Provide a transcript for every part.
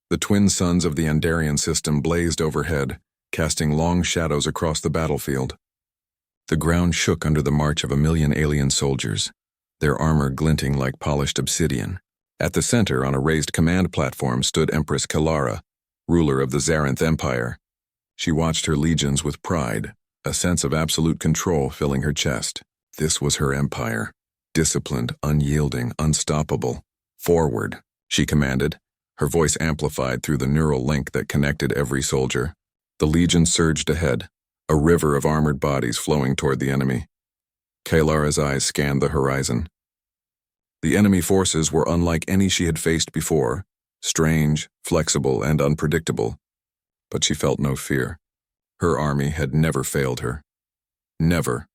The twin suns of the Andarian system blazed overhead, casting long shadows across the battlefield. The ground shook under the march of 1,000,000 alien soldiers, their armor glinting like polished obsidian. At the center, on a raised command platform, stood Empress Kalara, ruler of the Zarinth Empire. She watched her legions with pride, a sense of absolute control filling her chest. This was her empire. Disciplined, unyielding, unstoppable. Forward, she commanded, her voice amplified through the neural link that connected every soldier. The legion surged ahead, a river of armored bodies flowing toward the enemy. Kalara's eyes scanned the horizon. The enemy forces were unlike any she had faced before, strange, flexible, and unpredictable. But she felt no fear. Her army had never failed her. Never.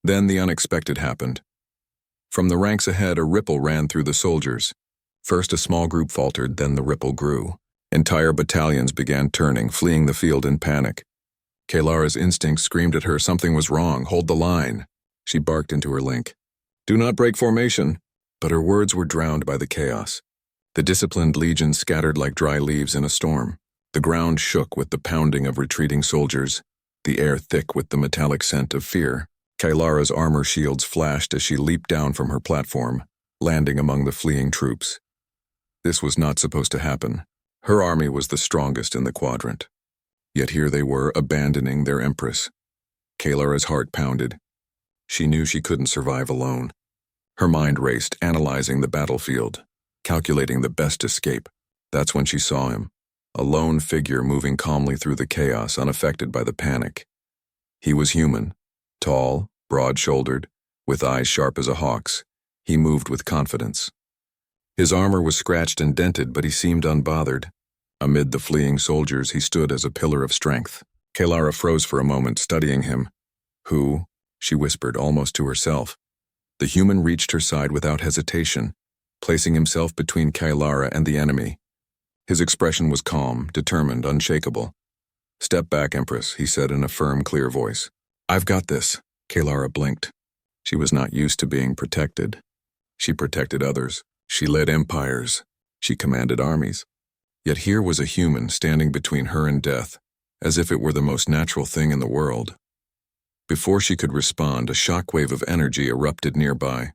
Then the unexpected happened. From the ranks ahead, a ripple ran through the soldiers. First a small group faltered, then the ripple grew. Entire battalions began turning, fleeing the field in panic. Kalara's instinct screamed at her something was wrong. Hold the line. She barked into her link. Do not break formation. But her words were drowned by the chaos. The disciplined legion scattered like dry leaves in a storm. The ground shook with the pounding of retreating soldiers, the air thick with the metallic scent of fear. Kalara's armor shields flashed as she leaped down from her platform, landing among the fleeing troops. This was not supposed to happen. Her army was the strongest in the quadrant. Yet here they were, abandoning their Empress. Kalara's heart pounded. She knew she couldn't survive alone. Her mind raced, analyzing the battlefield, calculating the best escape. That's when she saw him, a lone figure moving calmly through the chaos, unaffected by the panic. He was human, tall, broad-shouldered, with eyes sharp as a hawk's. He moved with confidence. His armor was scratched and dented, but he seemed unbothered. Amid the fleeing soldiers, he stood as a pillar of strength. Kalara froze for a moment, studying him. Who? She whispered, almost to herself. The human reached her side without hesitation, placing himself between Kalara and the enemy. His expression was calm, determined, unshakable. Step back, Empress, he said in a firm, clear voice. I've got this. Kalara blinked. She was not used to being protected. She protected others. She led empires. She commanded armies. Yet here was a human standing between her and death, as if it were the most natural thing in the world. Before she could respond, a shockwave of energy erupted nearby.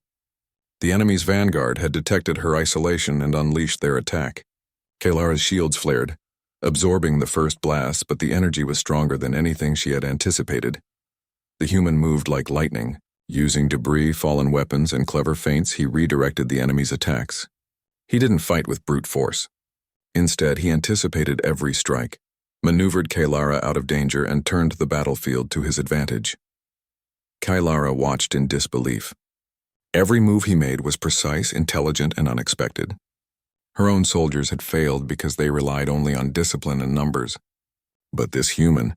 The enemy's vanguard had detected her isolation and unleashed their attack. Kalara's shields flared, absorbing the first blast, but the energy was stronger than anything she had anticipated. The human moved like lightning. Using debris, fallen weapons, and clever feints, he redirected the enemy's attacks. He didn't fight with brute force. Instead, he anticipated every strike, maneuvered Kalara out of danger, and turned the battlefield to his advantage. Kalara watched in disbelief. Every move he made was precise, intelligent, and unexpected. Her own soldiers had failed because they relied only on discipline and numbers. But this human,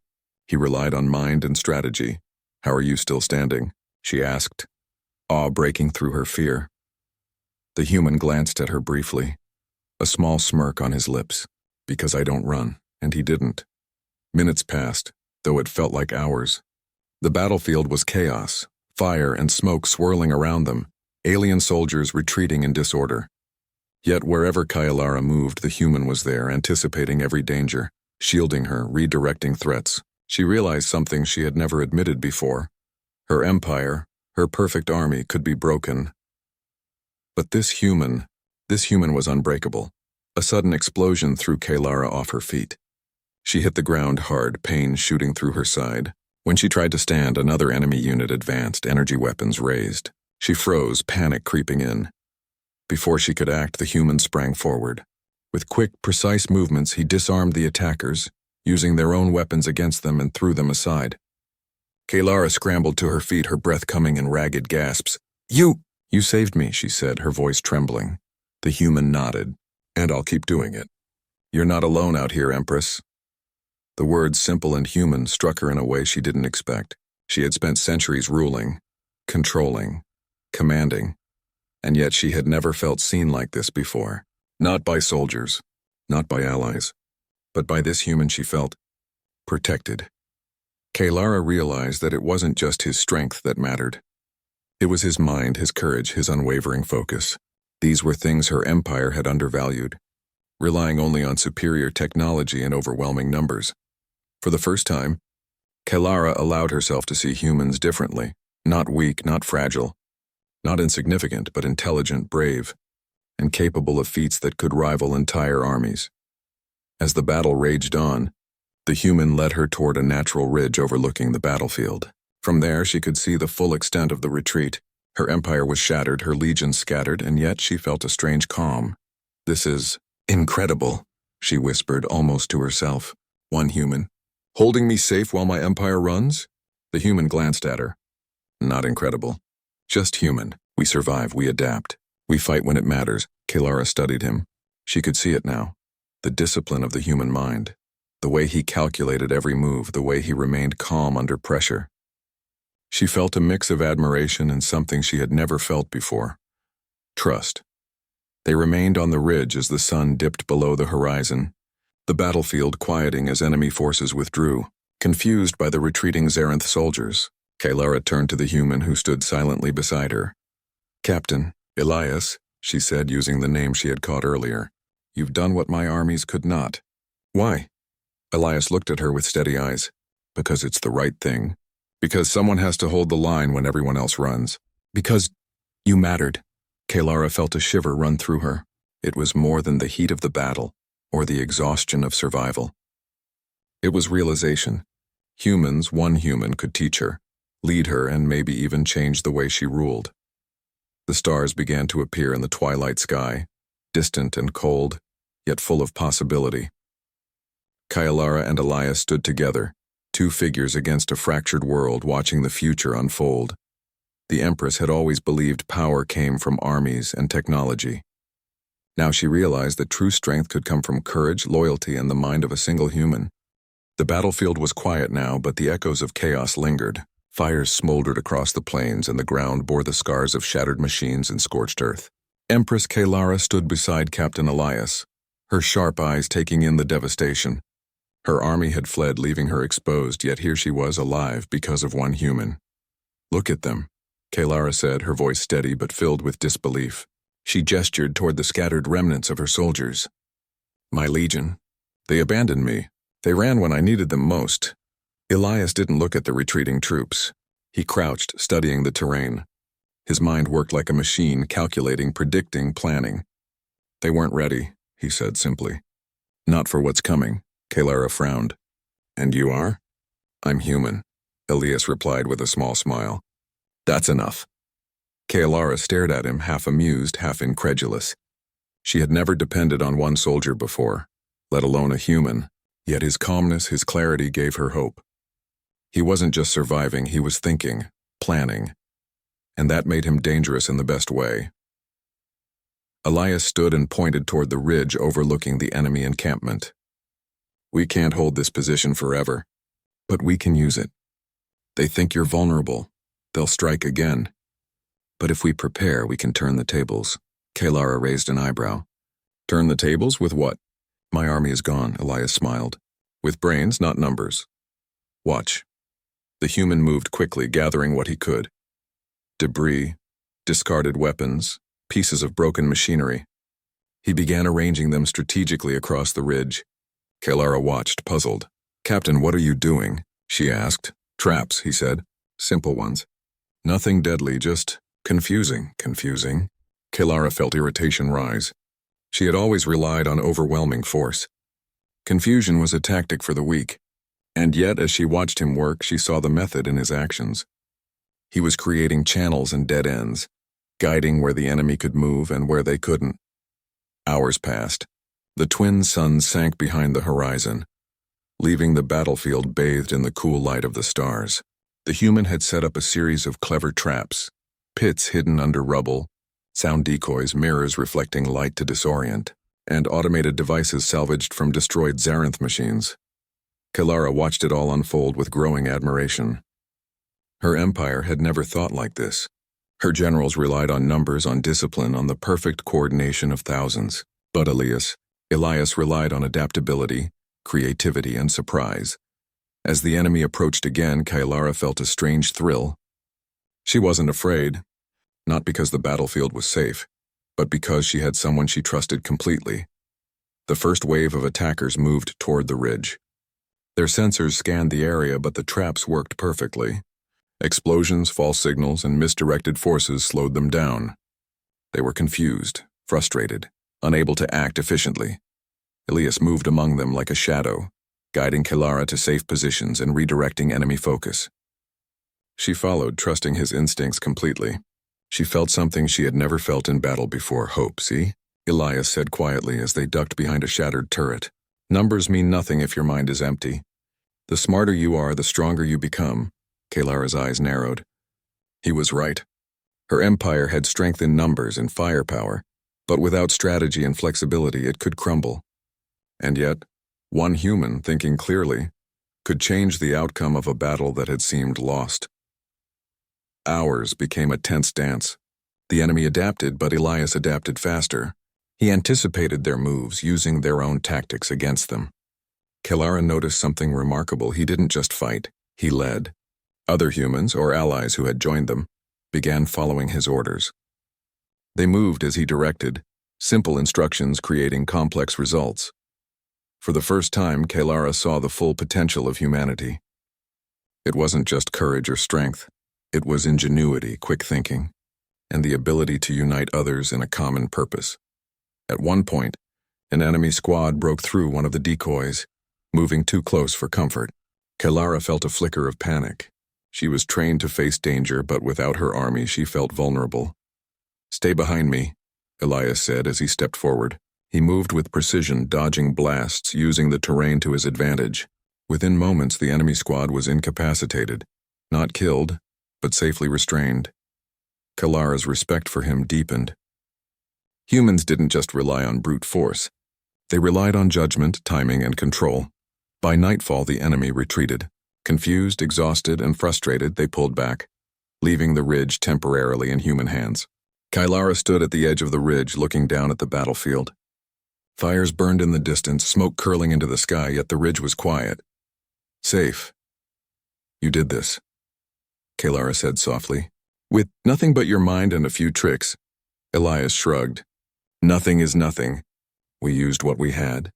he relied on mind and strategy. How are you still standing? She asked, awe breaking through her fear. The human glanced at her briefly, a small smirk on his lips. Because I don't run, and he didn't. Minutes passed, though it felt like hours. The battlefield was chaos, fire and smoke swirling around them, alien soldiers retreating in disorder. Yet wherever Kalara moved, the human was there, anticipating every danger, shielding her, redirecting threats. She realized something she had never admitted before. Her empire, her perfect army, could be broken. But this human was unbreakable. A sudden explosion threw Kalara off her feet. She hit the ground hard, pain shooting through her side. When she tried to stand, another enemy unit advanced, energy weapons raised. She froze, panic creeping in. Before she could act, the human sprang forward. With quick, precise movements, he disarmed the attackers, using their own weapons against them, and threw them aside. Kalara scrambled to her feet, her breath coming in ragged gasps. You saved me, she said, her voice trembling. The human nodded. And I'll keep doing it. You're not alone out here, Empress. The words simple and human struck her in a way she didn't expect. She had spent centuries ruling, controlling, commanding, and yet she had never felt seen like this before. Not by soldiers, not by allies, but by this human she felt protected. Kalara realized that it wasn't just his strength that mattered. It was his mind, his courage, his unwavering focus. These were things her empire had undervalued. relying only on superior technology and overwhelming numbers. For the first time, Kalara allowed herself to see humans differently, not weak, not fragile, not insignificant, but intelligent, brave, and capable of feats that could rival entire armies. As the battle raged on, the human led her toward a natural ridge overlooking the battlefield. From there, she could see the full extent of the retreat. Her empire was shattered, her legions scattered, and yet she felt a strange calm. "This is incredible," she whispered almost to herself. One human. "Holding me safe while my empire runs?" The human glanced at her. "Not incredible. Just human. We survive, we adapt. We fight when it matters." Kalara studied him. She could see it now. The discipline of the human mind. The way he calculated every move, the way he remained calm under pressure. She felt a mix of admiration and something she had never felt before. Trust. They remained on the ridge as the sun dipped below the horizon, the battlefield quieting as enemy forces withdrew. Confused by the retreating Zarenth soldiers, Kalara turned to the human who stood silently beside her. "Captain, Elias," she said using the name she had caught earlier, "you've done what my armies could not." "Why?" Elias looked at her with steady eyes. "Because it's the right thing. Because someone has to hold the line when everyone else runs. Because you mattered." Kalara felt a shiver run through her. It was more than the heat of the battle, or the exhaustion of survival. It was realization. Humans, one human, could teach her, lead her, and maybe even change the way she ruled. The stars began to appear in the twilight sky, distant and cold, yet full of possibility. Kalara and Elias stood together, two figures against a fractured world watching the future unfold. The Empress had always believed power came from armies and technology. Now she realized that true strength could come from courage, loyalty, and the mind of a single human. The battlefield was quiet now, but the echoes of chaos lingered. Fires smoldered across the plains, and the ground bore the scars of shattered machines and scorched earth. Empress Kalara stood beside Captain Elias, her sharp eyes taking in the devastation. Her army had fled, leaving her exposed, yet here she was, alive because of one human. "Look at them," Kalara said, her voice steady but filled with disbelief. She gestured toward the scattered remnants of her soldiers. "My legion. They abandoned me. They ran when I needed them most." Elias didn't look at the retreating troops. He crouched, studying the terrain. His mind worked like a machine, calculating, predicting, planning. "They weren't ready," he said simply. "Not for what's coming." Kalara frowned. "And you are?" "I'm human," Elias replied with a small smile. "That's enough." Kalara stared at him, half amused, half incredulous. She had never depended on one soldier before, let alone a human, yet his calmness, his clarity gave her hope. He wasn't just surviving, he was thinking, planning, and that made him dangerous in the best way. Elias stood and pointed toward the ridge overlooking the enemy encampment. "We can't hold this position forever, but we can use it. They think you're vulnerable. They'll strike again. But if we prepare, we can turn the tables." Kalara raised an eyebrow. "Turn the tables with what?" "My army is gone," Elias smiled. "With brains, not numbers. Watch." The human moved quickly, gathering what he could. Debris, discarded weapons, pieces of broken machinery. He began arranging them strategically across the ridge. Kalara watched, puzzled. "Captain, what are you doing?" she asked. "Traps," he said. "Simple ones. Nothing deadly, just confusing." Kalara felt irritation rise. She had always relied on overwhelming force. Confusion was a tactic for the weak. And yet, as she watched him work, she saw the method in his actions. He was creating channels and dead ends, guiding where the enemy could move and where they couldn't. Hours passed. The twin suns sank behind the horizon, leaving the battlefield bathed in the cool light of the stars. The human had set up a series of clever traps, pits hidden under rubble, sound decoys, mirrors reflecting light to disorient, and automated devices salvaged from destroyed Zarenth machines. Kalara watched it all unfold with growing admiration. Her empire had never thought like this. Her generals relied on numbers, on discipline, on the perfect coordination of thousands. But Elias relied on adaptability, creativity, and surprise. As the enemy approached again, Kalara felt a strange thrill. She wasn't afraid, not because the battlefield was safe, but because she had someone she trusted completely. The first wave of attackers moved toward the ridge. Their sensors scanned the area, but the traps worked perfectly. Explosions, false signals, and misdirected forces slowed them down. They were confused, frustrated, unable to act efficiently. Elias moved among them like a shadow, guiding Kalara to safe positions and redirecting enemy focus. She followed, trusting his instincts completely. She felt something she had never felt in battle before. Hope, see? Elias said quietly as they ducked behind a shattered turret. Numbers mean nothing if your mind is empty. The smarter you are, the stronger you become. Kalara's eyes narrowed. He was right. Her empire had strength in numbers and firepower, but without strategy and flexibility it could crumble. And yet, one human, thinking clearly, could change the outcome of a battle that had seemed lost. Hours became a tense dance. The enemy adapted, but Elias adapted faster. He anticipated their moves, using their own tactics against them. Kalara noticed something remarkable. He didn't just fight, he led. Other humans, or allies who had joined them, began following his orders. They moved as he directed, simple instructions creating complex results. For the first time, Kalara saw the full potential of humanity. It wasn't just courage or strength. It was ingenuity, quick thinking, and the ability to unite others in a common purpose. At one point, an enemy squad broke through one of the decoys, moving too close for comfort. Kalara felt a flicker of panic. She was trained to face danger, but without her army, she felt vulnerable. "Stay behind me," Elias said as he stepped forward. He moved with precision, dodging blasts, using the terrain to his advantage. Within moments, the enemy squad was incapacitated, not killed, but safely restrained. Kalara's respect for him deepened. Humans didn't just rely on brute force. They relied on judgment, timing, and control. By nightfall, the enemy retreated. Confused, exhausted, and frustrated, they pulled back, leaving the ridge temporarily in human hands. Kalara stood at the edge of the ridge, looking down at the battlefield. Fires burned in the distance, smoke curling into the sky, yet the ridge was quiet. "Safe. You did this," Kalara said softly. "With nothing but your mind and a few tricks." Elias shrugged. "Nothing is nothing. We used what we had.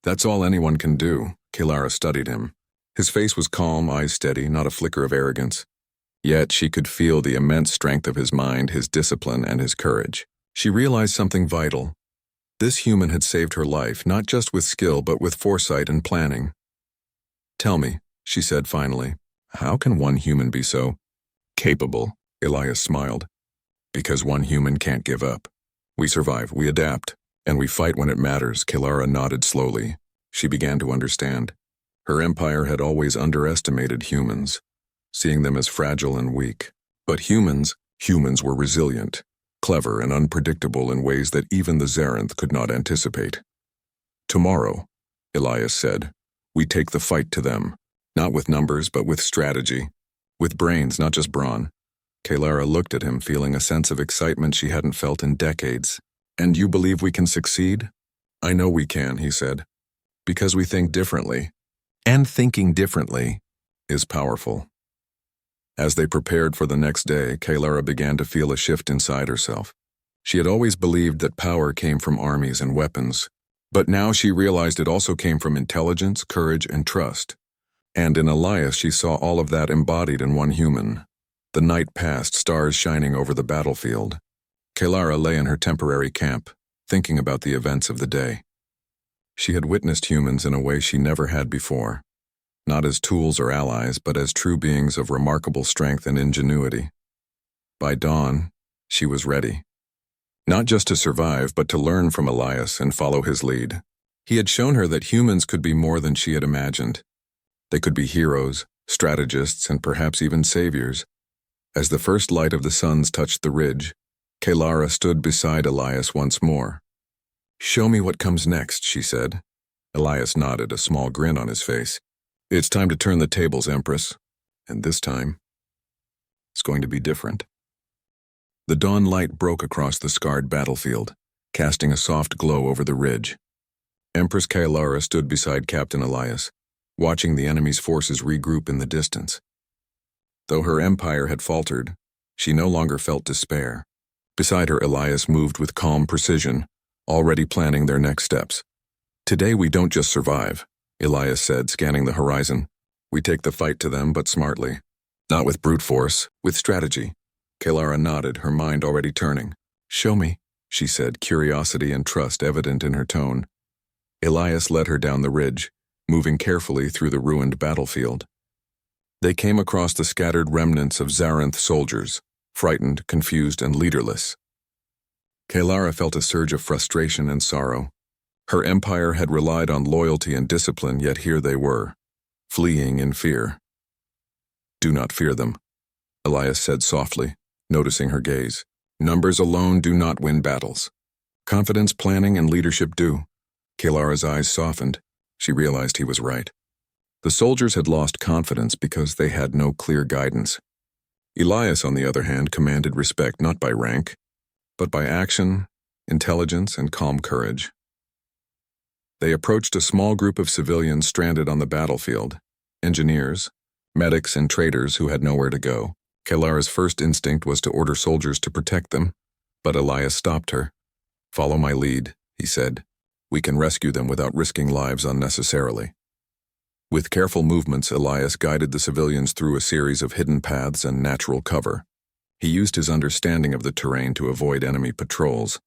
That's all anyone can do." Kalara studied him. His face was calm, eyes steady, not a flicker of arrogance. Yet she could feel the immense strength of his mind, his discipline, and his courage. She realized something vital. This human had saved her life, not just with skill, but with foresight and planning. "Tell me," she said finally, "how can one human be so capable?" Elias smiled. "Because one human can't give up. We survive, we adapt, and we fight when it matters." Kalara nodded slowly. She began to understand. Her empire had always underestimated humans, seeing them as fragile and weak. But humans were resilient, clever, and unpredictable in ways that even the Zarenth could not anticipate. "Tomorrow," Elias said, "we take the fight to them, not with numbers, but with strategy. With brains, not just brawn." Kalara looked at him, feeling a sense of excitement she hadn't felt in decades. "And you believe we can succeed?" "I know we can," he said, "because we think differently. And thinking differently is powerful." As they prepared for the next day, Kalara began to feel a shift inside herself. She had always believed that power came from armies and weapons, but now she realized it also came from intelligence, courage, and trust. And in Elias, she saw all of that embodied in one human. The night passed, stars shining over the battlefield. Kalara lay in her temporary camp, thinking about the events of the day. She had witnessed humans in a way she never had before, not as tools or allies, but as true beings of remarkable strength and ingenuity. By dawn, she was ready. Not just to survive, but to learn from Elias and follow his lead. He had shown her that humans could be more than she had imagined. They could be heroes, strategists, and perhaps even saviors. As the first light of the suns touched the ridge, Kalara stood beside Elias once more. "Show me what comes next," she said. Elias nodded, a small grin on his face. "It's time to turn the tables, Empress. And this time, it's going to be different." The dawn light broke across the scarred battlefield, casting a soft glow over the ridge. Empress Kalara stood beside Captain Elias, watching the enemy's forces regroup in the distance. Though her empire had faltered, she no longer felt despair. Beside her, Elias moved with calm precision, already planning their next steps. Today we don't just survive, Elias said, scanning the horizon. We take the fight to them, but smartly. Not with brute force, with strategy. Kalara nodded, her mind already turning. Show me, she said, curiosity and trust evident in her tone. Elias led her down the ridge, moving carefully through the ruined battlefield. They came across the scattered remnants of Zaranth soldiers, frightened, confused, and leaderless. Kalara felt a surge of frustration and sorrow. Her empire had relied on loyalty and discipline, yet here they were, fleeing in fear. Do not fear them, Elias said softly, noticing her gaze. Numbers alone do not win battles. Confidence, planning, and leadership do. Kalara's eyes softened. She realized he was right. The soldiers had lost confidence because they had no clear guidance. Elias, on the other hand, commanded respect not by rank, but by action, intelligence, and calm courage. They approached a small group of civilians stranded on the battlefield, engineers, medics, and traders who had nowhere to go. Kalara's first instinct was to order soldiers to protect them, but Elias stopped her. Follow my lead, he said. We can rescue them without risking lives unnecessarily. With careful movements, Elias guided the civilians through a series of hidden paths and natural cover. He used his understanding of the terrain to avoid enemy patrols,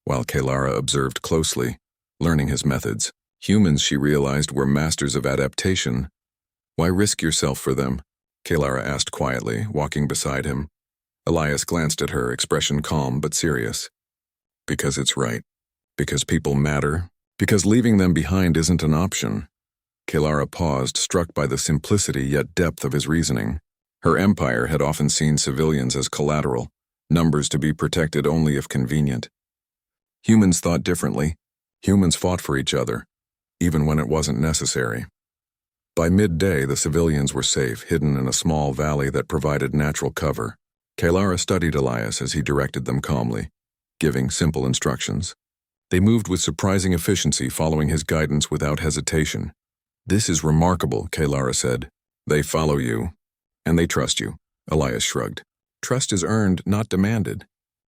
while Kalara observed closely, learning his methods. Humans, she realized, were masters of adaptation. Why risk yourself for them? Kalara asked quietly, walking beside him. Elias glanced at her, expression calm but serious. Because it's right. Because people matter. Because leaving them behind isn't an option. Kalara paused, struck by the simplicity yet depth of his reasoning. Her empire had often seen civilians as collateral, numbers to be protected only if convenient. Humans thought differently. Humans fought for each other, even when it wasn't necessary. By midday, the civilians were safe, hidden in a small valley that provided natural cover. Kalara studied Elias as he directed them calmly, giving simple instructions. They moved with surprising efficiency, following his guidance without hesitation. This is remarkable, Kalara said. They follow you, and they trust you, Elias shrugged. Trust is earned, not demanded.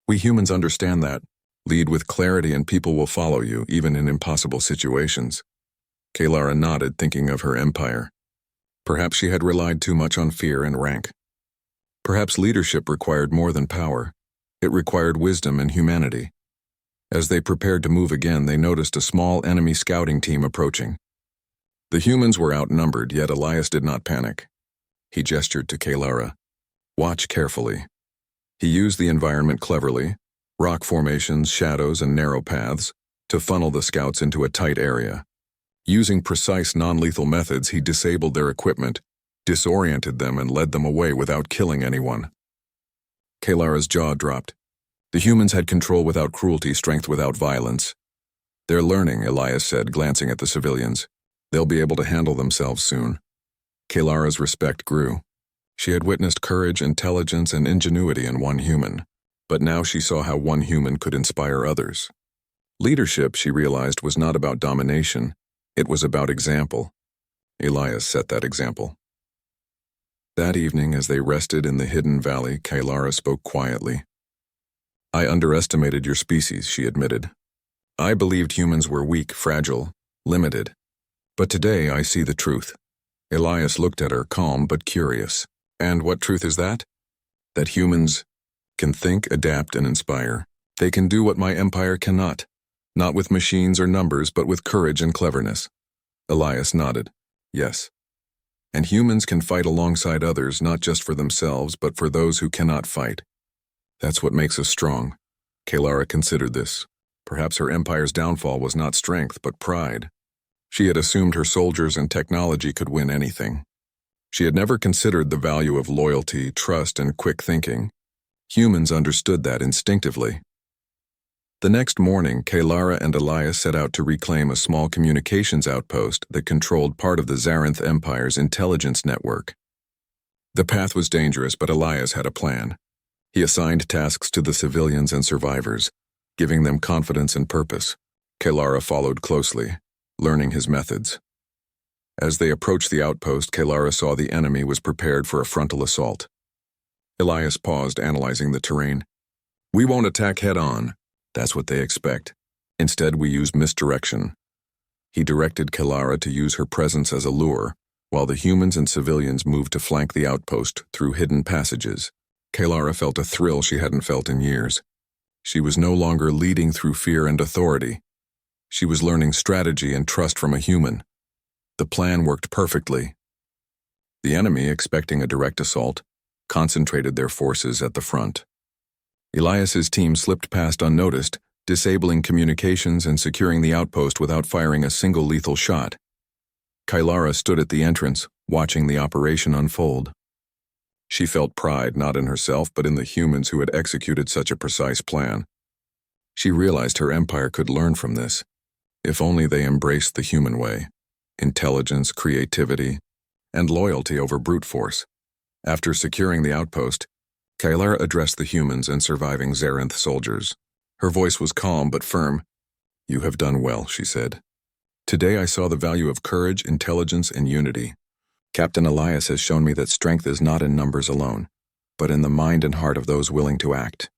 We humans understand that. Lead with clarity and people will follow you, even in impossible situations. Kalara nodded, thinking of her empire. Perhaps she had relied too much on fear and rank. Perhaps leadership required more than power. It required wisdom and humanity. As they prepared to move again, they noticed a small enemy scouting team approaching. The humans were outnumbered, yet Elias did not panic. He gestured to Kalara. Watch carefully. He used the environment cleverly, rock formations, shadows, and narrow paths, to funnel the scouts into a tight area. Using precise non-lethal methods, he disabled their equipment, disoriented them, and led them away without killing anyone. Kalara's jaw dropped. The humans had control without cruelty, strength without violence. They're learning, Elias said, glancing at the civilians. They'll be able to handle themselves soon. Kalara's respect grew. She had witnessed courage, intelligence, and ingenuity in one human, but now she saw how one human could inspire others. Leadership, she realized, was not about domination. It was about example. Elias set that example. That evening, as they rested in the hidden valley, Kalara spoke quietly. I underestimated your species, she admitted. I believed humans were weak, fragile, limited. But today I see the truth. Elias looked at her, calm but curious. And what truth is that? That humans can think, adapt, and inspire. They can do what my empire cannot. Not with machines or numbers, but with courage and cleverness. Elias nodded. Yes. And humans can fight alongside others, not just for themselves, but for those who cannot fight. That's what makes us strong. Kalara considered this. Perhaps her empire's downfall was not strength, but pride. She had assumed her soldiers and technology could win anything. She had never considered the value of loyalty, trust, and quick thinking. Humans understood that instinctively. The next morning, Kalara and Elias set out to reclaim a small communications outpost that controlled part of the Zaranth Empire's intelligence network. The path was dangerous, but Elias had a plan. He assigned tasks to the civilians and survivors, giving them confidence and purpose. Kalara followed closely, learning his methods. As they approached the outpost, Kalara saw the enemy was prepared for a frontal assault. Elias paused, analyzing the terrain. We won't attack head-on. That's what they expect. Instead, we use misdirection. He directed Kalara to use her presence as a lure, while the humans and civilians moved to flank the outpost through hidden passages. Kalara felt a thrill she hadn't felt in years. She was no longer leading through fear and authority. She was learning strategy and trust from a human. The plan worked perfectly. The enemy, expecting a direct assault, concentrated their forces at the front. Elias's team slipped past unnoticed, disabling communications and securing the outpost without firing a single lethal shot. Kalara stood at the entrance, watching the operation unfold. She felt pride not in herself but in the humans who had executed such a precise plan. She realized her empire could learn from this, if only they embraced the human way: intelligence, creativity, and loyalty over brute force. After securing the outpost, Kalara addressed the humans and surviving Xarinth soldiers. Her voice was calm but firm. "You have done well," she said. "Today I saw the value of courage, intelligence, and unity. Captain Elias has shown me that strength is not in numbers alone, but in the mind and heart of those willing to act."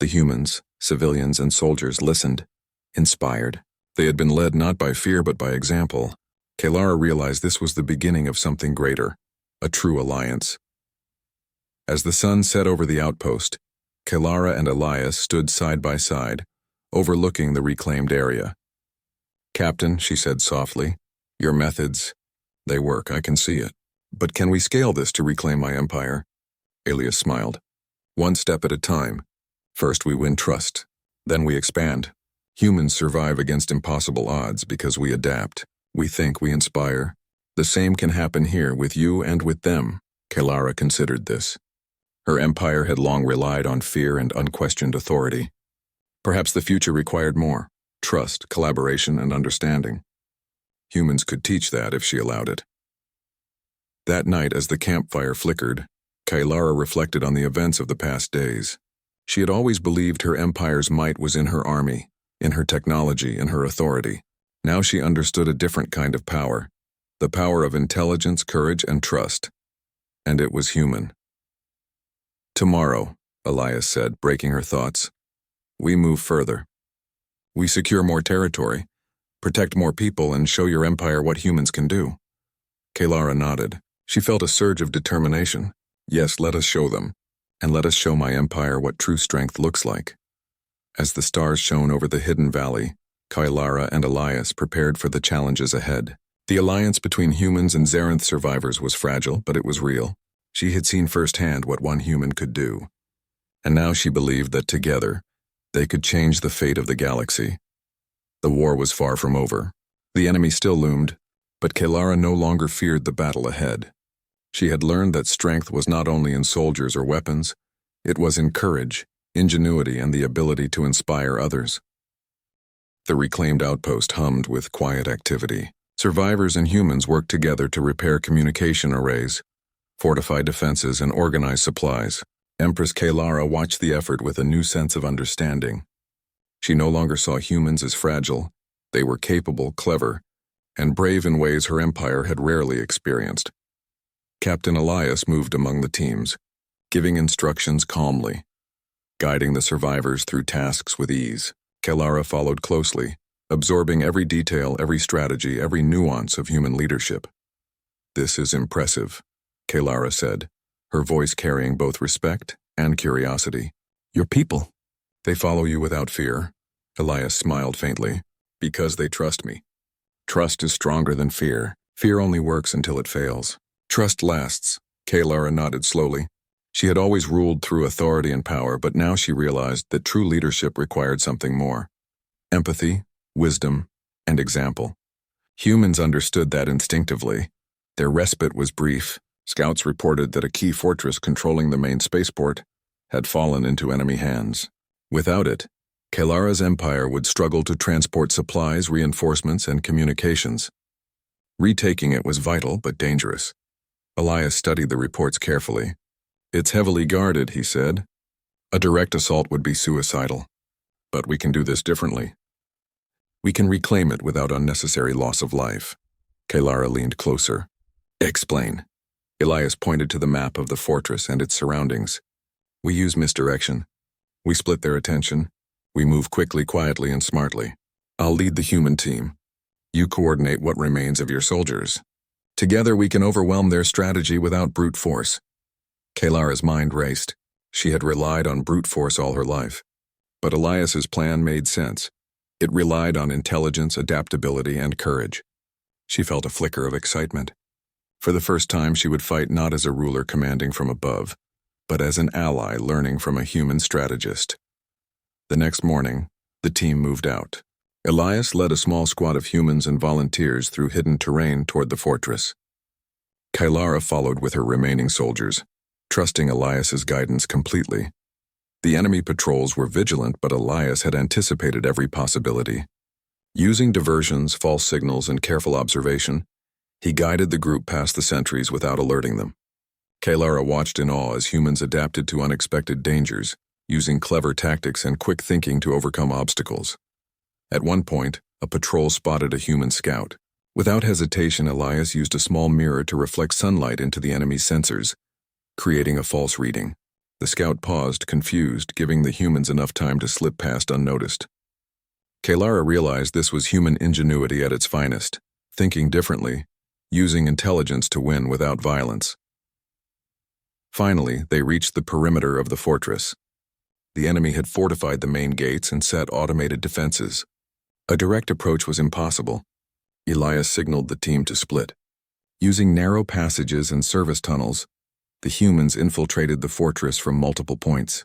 The humans, civilians, and soldiers listened, inspired. They had been led not by fear but by example. Kalara realized this was the beginning of something greater, a true alliance. As the sun set over the outpost, Kalara and Elias stood side by side, overlooking the reclaimed area. "Captain," she said softly, "your methods, they work, I can see it. But can we scale this to reclaim my empire?" Elias smiled. "One step at a time. First we win trust, then we expand. Humans survive against impossible odds because we adapt. We think, we inspire. The same can happen here with you and with them." Kalara considered this. Her empire had long relied on fear and unquestioned authority. Perhaps the future required more: trust, collaboration, and understanding. Humans could teach that if she allowed it. That night, as the campfire flickered, Kalara reflected on the events of the past days. She had always believed her empire's might was in her army, in her technology, in her authority. Now she understood a different kind of power, the power of intelligence, courage, and trust. And it was human. "Tomorrow," Elias said, breaking her thoughts, "we move further. We secure more territory, protect more people, and show your empire what humans can do." Kalara nodded. She felt a surge of determination. "Yes, let us show them, and let us show my empire what true strength looks like." As the stars shone over the hidden valley, Kalara and Elias prepared for the challenges ahead. The alliance between humans and Xarinth survivors was fragile, but it was real. She had seen firsthand what one human could do. And now she believed that together, they could change the fate of the galaxy. The war was far from over. The enemy still loomed, but Kalara no longer feared the battle ahead. She had learned that strength was not only in soldiers or weapons, it was in courage, ingenuity, and the ability to inspire others. The reclaimed outpost hummed with quiet activity. Survivors and humans worked together to repair communication arrays, fortify defenses, and organize supplies. Empress Kalara watched the effort with a new sense of understanding. She no longer saw humans as fragile. They were capable, clever, and brave in ways her empire had rarely experienced. Captain Elias moved among the teams, giving instructions calmly, guiding the survivors through tasks with ease. Kalara followed closely, absorbing every detail, every strategy, every nuance of human leadership. "This is impressive," Kalara said, her voice carrying both respect and curiosity. "Your people, they follow you without fear," Elias smiled faintly, "because they trust me. Trust is stronger than fear. Fear only works until it fails. Trust lasts." Kalara nodded slowly. She had always ruled through authority and power, but now she realized that true leadership required something more: empathy, wisdom, and example. Humans understood that instinctively. Their respite was brief. Scouts reported that a key fortress controlling the main spaceport had fallen into enemy hands. Without it, Kalara's empire would struggle to transport supplies, reinforcements, and communications. Retaking it was vital but dangerous. Elias studied the reports carefully. "It's heavily guarded," he said. "A direct assault would be suicidal. But we can do this differently. We can reclaim it without unnecessary loss of life." Kalara leaned closer. "Explain." Elias pointed to the map of the fortress and its surroundings. "We use misdirection. We split their attention. We move quickly, quietly, and smartly. I'll lead the human team. You coordinate what remains of your soldiers. Together we can overwhelm their strategy without brute force. Kalara's mind raced. She had relied on brute force all her life. But Elias's plan made sense. It relied on intelligence, adaptability, and courage. She felt a flicker of excitement. For the first time, she would fight not as a ruler commanding from above, but as an ally learning from a human strategist. The next morning, the team moved out. Elias led a small squad of humans and volunteers through hidden terrain toward the fortress. Kalara followed with her remaining soldiers, trusting Elias's guidance completely. The enemy patrols were vigilant, but Elias had anticipated every possibility. Using diversions, false signals, and careful observation, he guided the group past the sentries without alerting them. Kalara watched in awe as humans adapted to unexpected dangers, using clever tactics and quick thinking to overcome obstacles. At one point, a patrol spotted a human scout. Without hesitation, Elias used a small mirror to reflect sunlight into the enemy's sensors, creating a false reading. The scout paused, confused, giving the humans enough time to slip past unnoticed. Kalara realized this was human ingenuity at its finest, thinking differently, using intelligence to win without violence. Finally, they reached the perimeter of the fortress. The enemy had fortified the main gates and set automated defenses. A direct approach was impossible. Elias signaled the team to split. Using narrow passages and service tunnels, the humans infiltrated the fortress from multiple points.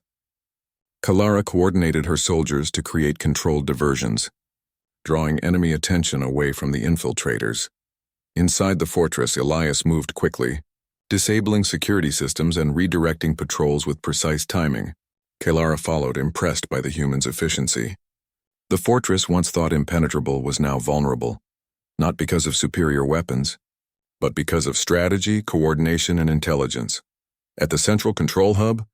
Kalara coordinated her soldiers to create controlled diversions, drawing enemy attention away from the infiltrators. Inside the fortress, Elias moved quickly, disabling security systems and redirecting patrols with precise timing. Kalara followed, impressed by the humans' efficiency. The fortress, once thought impenetrable, was now vulnerable, not because of superior weapons, but because of strategy, coordination, and intelligence. At the central control hub,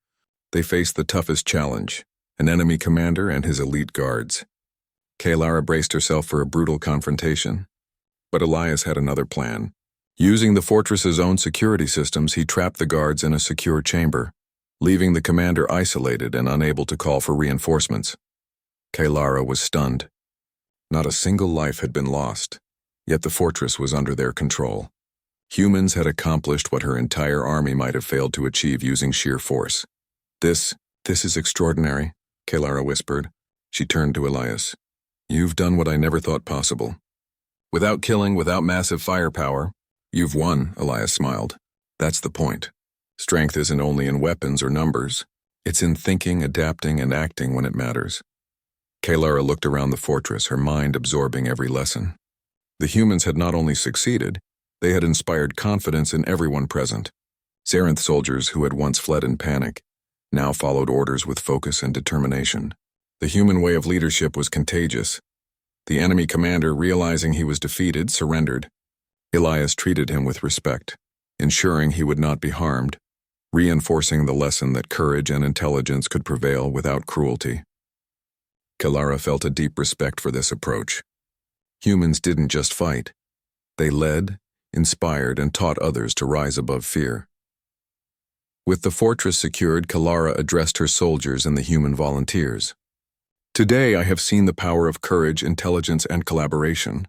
they faced the toughest challenge, an enemy commander and his elite guards. Kalara braced herself for a brutal confrontation, but Elias had another plan. Using the fortress's own security systems, he trapped the guards in a secure chamber, leaving the commander isolated and unable to call for reinforcements. Kalara was stunned. Not a single life had been lost, yet the fortress was under their control. Humans had accomplished what her entire army might have failed to achieve using sheer force. This is extraordinary, Kalara whispered. She turned to Elias. You've done what I never thought possible. Without killing, without massive firepower, you've won, Elias smiled. That's the point. Strength isn't only in weapons or numbers. It's in thinking, adapting, and acting when it matters. Kalara looked around the fortress, her mind absorbing every lesson. The humans had not only succeeded, they had inspired confidence in everyone present. Zarenth soldiers who had once fled in panic now followed orders with focus and determination. The human way of leadership was contagious. The enemy commander, realizing he was defeated, surrendered. Elias treated him with respect, ensuring he would not be harmed, reinforcing the lesson that courage and intelligence could prevail without cruelty. Kalara felt a deep respect for this approach. Humans didn't just fight. They led, inspired, and taught others to rise above fear. With the fortress secured, Kalara addressed her soldiers and the human volunteers. Today I have seen the power of courage, intelligence, and collaboration.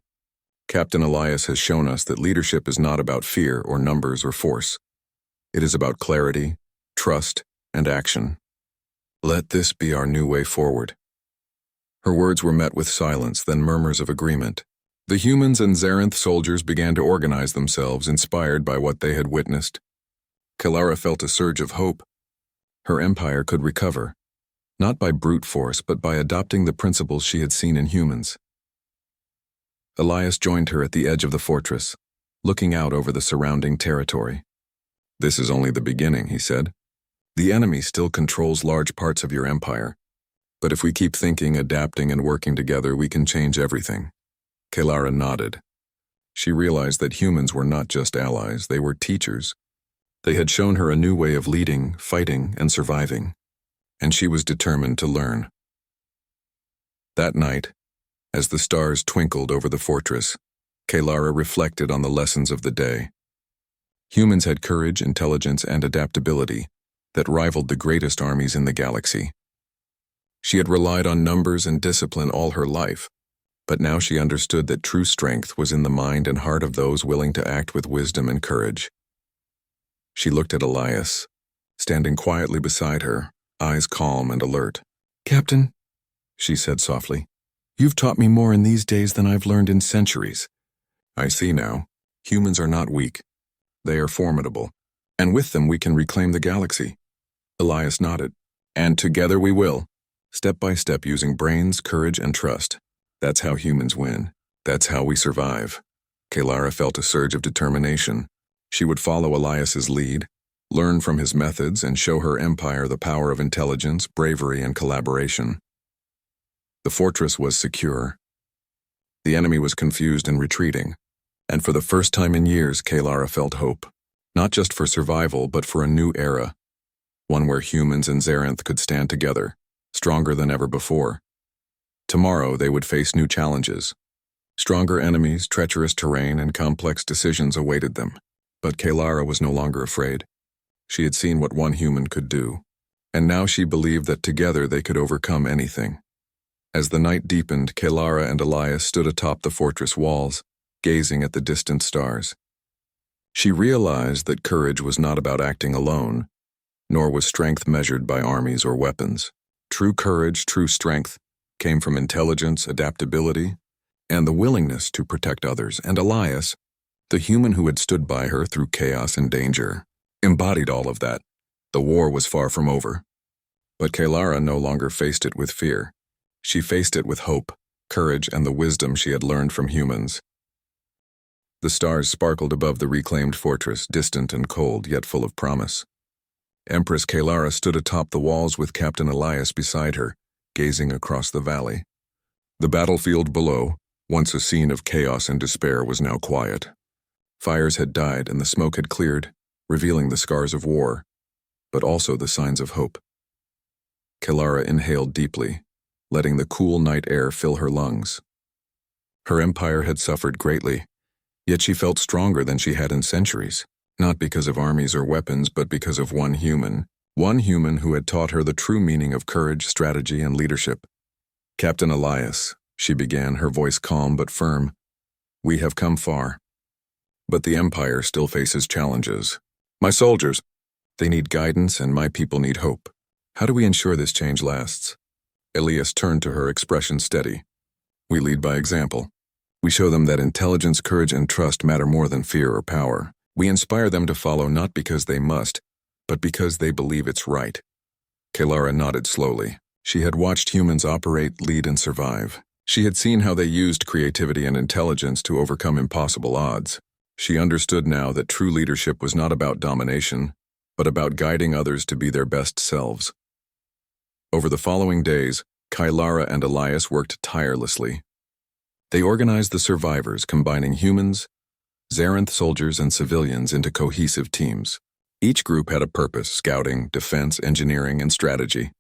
Captain Elias has shown us that leadership is not about fear or numbers or force. It is about clarity, trust, and action. Let this be our new way forward. Her words were met with silence, then murmurs of agreement. The humans and Zarenth soldiers began to organize themselves, inspired by what they had witnessed. Kalara felt a surge of hope. Her empire could recover, not by brute force, but by adopting the principles she had seen in humans. Elias joined her at the edge of the fortress, looking out over the surrounding territory. This is only the beginning, he said. The enemy still controls large parts of your empire, but if we keep thinking, adapting, and working together, we can change everything. Kalara nodded. She realized that humans were not just allies, they were teachers. They had shown her a new way of leading, fighting, and surviving, and she was determined to learn. That night, as the stars twinkled over the fortress, Kalara reflected on the lessons of the day. Humans had courage, intelligence, and adaptability that rivaled the greatest armies in the galaxy. She had relied on numbers and discipline all her life, But now she understood that true strength was in the mind and heart of those willing to act with wisdom and courage. She looked at Elias, standing quietly beside her, eyes calm and alert. "Captain," she said softly, "you've taught me more in these days than I've learned in centuries. I see now. Humans are not weak. They are formidable, and with them we can reclaim the galaxy." Elias nodded. "And together we will, step by step, using brains, courage, and trust. That's how humans win. That's how we survive." Kalara felt a surge of determination. She would follow Elias's lead, learn from his methods, and show her empire the power of intelligence, bravery, and collaboration. The fortress was secure. The enemy was confused and retreating, and for the first time in years, Kalara felt hope, not just for survival, but for a new era, one where humans and Zarenth could stand together, stronger than ever before. Tomorrow they would face new challenges. Stronger enemies, treacherous terrain, and complex decisions awaited them. But Kalara was no longer afraid. She had seen what one human could do, and now she believed that together they could overcome anything. As the night deepened, Kalara and Elias stood atop the fortress walls, gazing at the distant stars. She realized that courage was not about acting alone, nor was strength measured by armies or weapons. True courage, true strength, came from intelligence, adaptability, and the willingness to protect others. And Elias, the human who had stood by her through chaos and danger, embodied all of that. The war was far from over. But Kalara no longer faced it with fear. She faced it with hope, courage, and the wisdom she had learned from humans. The stars sparkled above the reclaimed fortress, distant and cold, yet full of promise. Empress Kalara stood atop the walls with Captain Elias beside her, gazing across the valley. The battlefield below, once a scene of chaos and despair, was now quiet. Fires had died and the smoke had cleared, revealing the scars of war, but also the signs of hope. Kalara inhaled deeply, letting the cool night air fill her lungs. Her empire had suffered greatly, yet she felt stronger than she had in centuries, not because of armies or weapons, but because of one human who had taught her the true meaning of courage, strategy, and leadership. "Captain Elias," she began, her voice calm but firm, "we have come far. But the Empire still faces challenges. My soldiers, they need guidance, and my people need hope. How do we ensure this change lasts?" Elias turned to her, expression steady. "We lead by example. We show them that intelligence, courage, and trust matter more than fear or power. We inspire them to follow not because they must, but because they believe it's right." Kalara nodded slowly. She had watched humans operate, lead, and survive. She had seen how they used creativity and intelligence to overcome impossible odds. She understood now that true leadership was not about domination, but about guiding others to be their best selves. Over the following days, Kalara and Elias worked tirelessly. They organized the survivors, combining humans, Zarenth soldiers, and civilians into cohesive teams. Each group had a purpose: scouting, defense, engineering, and strategy.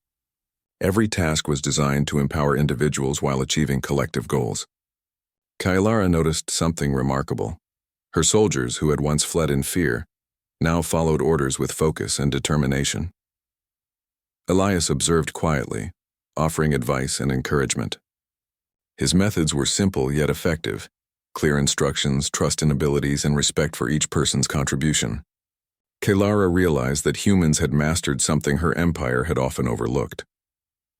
Every task was designed to empower individuals while achieving collective goals. Kalara noticed something remarkable. Her soldiers, who had once fled in fear, now followed orders with focus and determination. Elias observed quietly, offering advice and encouragement. His methods were simple yet effective: clear instructions, trust in abilities, and respect for each person's contribution. Kalara realized that humans had mastered something her empire had often overlooked: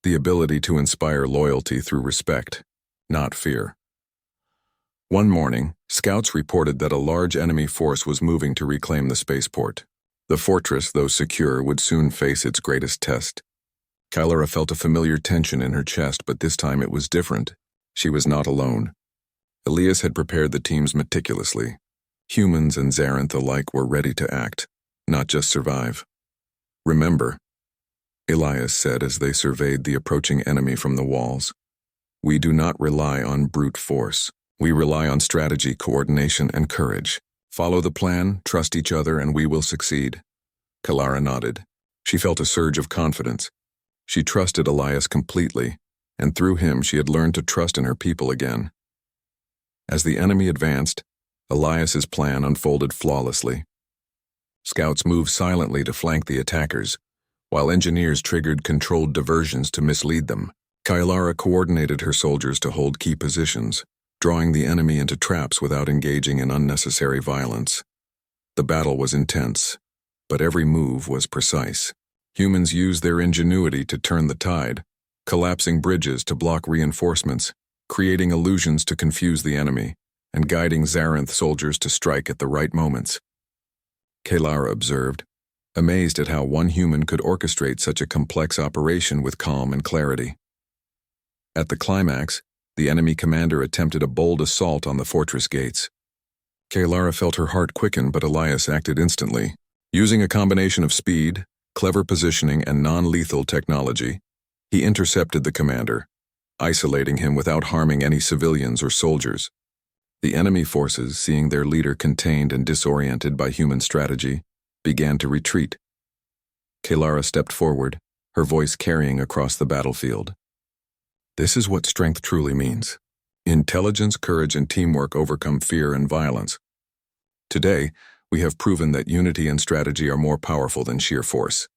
the ability to inspire loyalty through respect, not fear. One morning, scouts reported that a large enemy force was moving to reclaim the spaceport. The fortress, though secure, would soon face its greatest test. Kalara felt a familiar tension in her chest, but this time it was different. She was not alone. Elias had prepared the teams meticulously. Humans and Zarenth alike were ready to act, not just survive. "Remember," Elias said as they surveyed the approaching enemy from the walls, "we do not rely on brute force. We rely on strategy, coordination, and courage. Follow the plan, trust each other, and we will succeed." Kalara nodded. She felt a surge of confidence. She trusted Elias completely, and through him she had learned to trust in her people again. As the enemy advanced, Elias's plan unfolded flawlessly. Scouts moved silently to flank the attackers, while engineers triggered controlled diversions to mislead them. Kailara coordinated her soldiers to hold key positions, drawing the enemy into traps without engaging in unnecessary violence. The battle was intense, but every move was precise. Humans used their ingenuity to turn the tide, collapsing bridges to block reinforcements, creating illusions to confuse the enemy, and guiding Zarenth soldiers to strike at the right moments. Kailara observed, amazed at how one human could orchestrate such a complex operation with calm and clarity. At the climax, the enemy commander attempted a bold assault on the fortress gates. Kailara felt her heart quicken, but Elias acted instantly. Using a combination of speed, clever positioning, and non-lethal technology, he intercepted the commander, isolating him without harming any civilians or soldiers. The enemy forces, seeing their leader contained and disoriented by human strategy, began to retreat. Kailara stepped forward, her voice carrying across the battlefield. This is what strength truly means. Intelligence, courage, and teamwork overcome fear and violence. Today, we have proven that unity and strategy are more powerful than sheer force.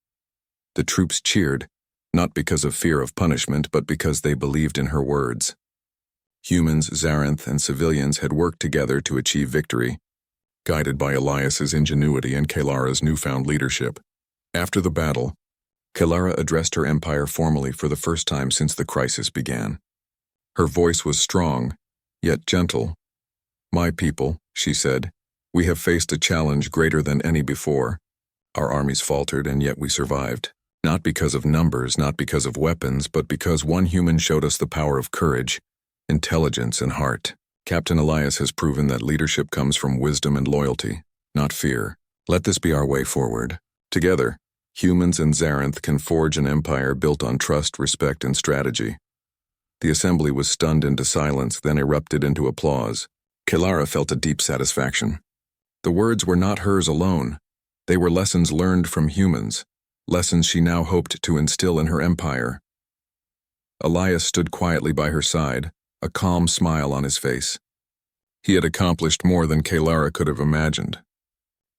The troops cheered, not because of fear of punishment, but because they believed in her words. Humans, Zarenth, and civilians had worked together to achieve victory, guided by Elias's ingenuity and Kailara's newfound leadership. After the battle, Kailara addressed her empire formally for the first time since the crisis began. Her voice was strong, yet gentle. "My people," she said, "we have faced a challenge greater than any before. Our armies faltered, and yet we survived. Not because of numbers, not because of weapons, but because one human showed us the power of courage, intelligence, and heart. Captain Elias has proven that leadership comes from wisdom and loyalty, not fear. Let this be our way forward. Together, humans and Zarenth can forge an empire built on trust, respect, and strategy." The assembly was stunned into silence, then erupted into applause. Kailara felt a deep satisfaction. The words were not hers alone. They were lessons learned from humans, lessons she now hoped to instill in her empire. Elias stood quietly by her side, a calm smile on his face. He had accomplished more than Kailara could have imagined.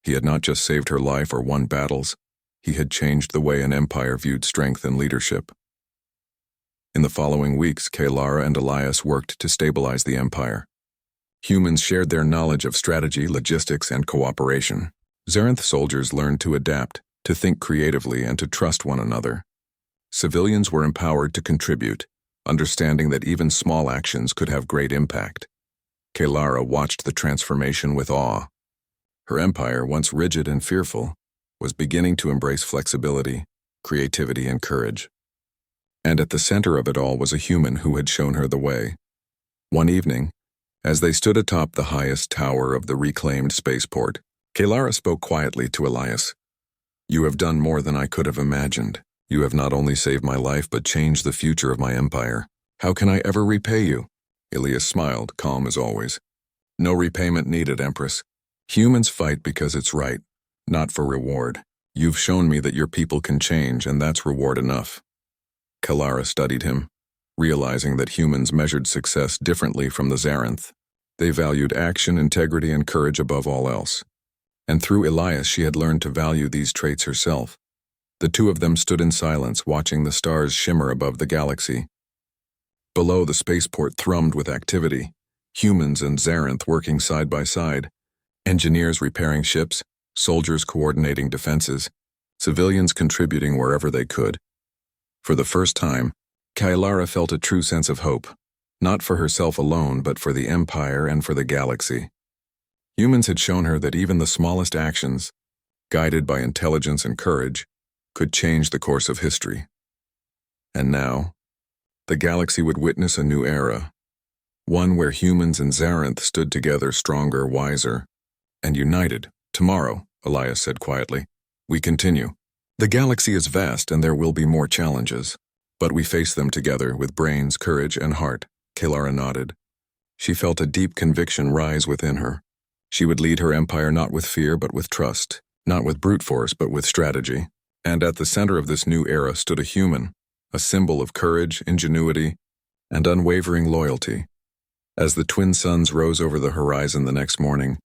He had not just saved her life or won battles, he had changed the way an empire viewed strength and leadership. In the following weeks, Kailara and Elias worked to stabilize the empire. Humans shared their knowledge of strategy, logistics, and cooperation. Zarenth soldiers learned to adapt, to think creatively, and to trust one another. Civilians were empowered to contribute, understanding that even small actions could have great impact. Kailara watched the transformation with awe. Her empire, once rigid and fearful, was beginning to embrace flexibility, creativity, and courage. And at the center of it all was a human who had shown her the way. One evening, as they stood atop the highest tower of the reclaimed spaceport, Kailara spoke quietly to Elias. "You have done more than I could have imagined. You have not only saved my life but changed the future of my empire. How can I ever repay you?" Elias smiled, calm as always. "No repayment needed, Empress. Humans fight because it's right, not for reward. You've shown me that your people can change, and that's reward enough." Kailara studied him, realizing that humans measured success differently from the Zarenth. They valued action, integrity, and courage above all else. And through Elias she had learned to value these traits herself. The two of them stood in silence, watching the stars shimmer above the galaxy. Below, the spaceport thrummed with activity, humans and Zarenth working side by side, engineers repairing ships, soldiers coordinating defenses, civilians contributing wherever they could. For the first time, Kailara felt a true sense of hope, not for herself alone, but for the Empire and for the galaxy. Humans had shown her that even the smallest actions, guided by intelligence and courage, could change the course of history. And now, the galaxy would witness a new era, one where humans and Zarenth stood together stronger, wiser, and united. "Tomorrow," Elias said quietly, "we continue. The galaxy is vast and there will be more challenges, but we face them together with brains, courage, and heart." Kailara nodded. She felt a deep conviction rise within her. She would lead her empire not with fear but with trust, not with brute force but with strategy. And at the center of this new era stood a human, a symbol of courage, ingenuity, and unwavering loyalty. As the twin suns rose over the horizon the next morning,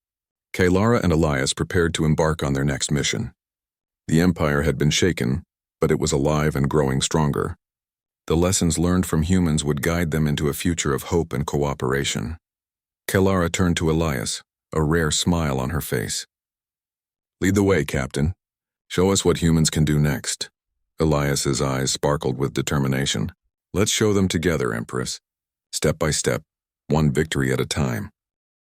Kailara and Elias prepared to embark on their next mission. The empire had been shaken, but it was alive and growing stronger. The lessons learned from humans would guide them into a future of hope and cooperation. Kelara turned to Elias, a rare smile on her face. "Lead the way, Captain. Show us what humans can do next." Elias's eyes sparkled with determination. "Let's show them together, Empress. Step by step, one victory at a time."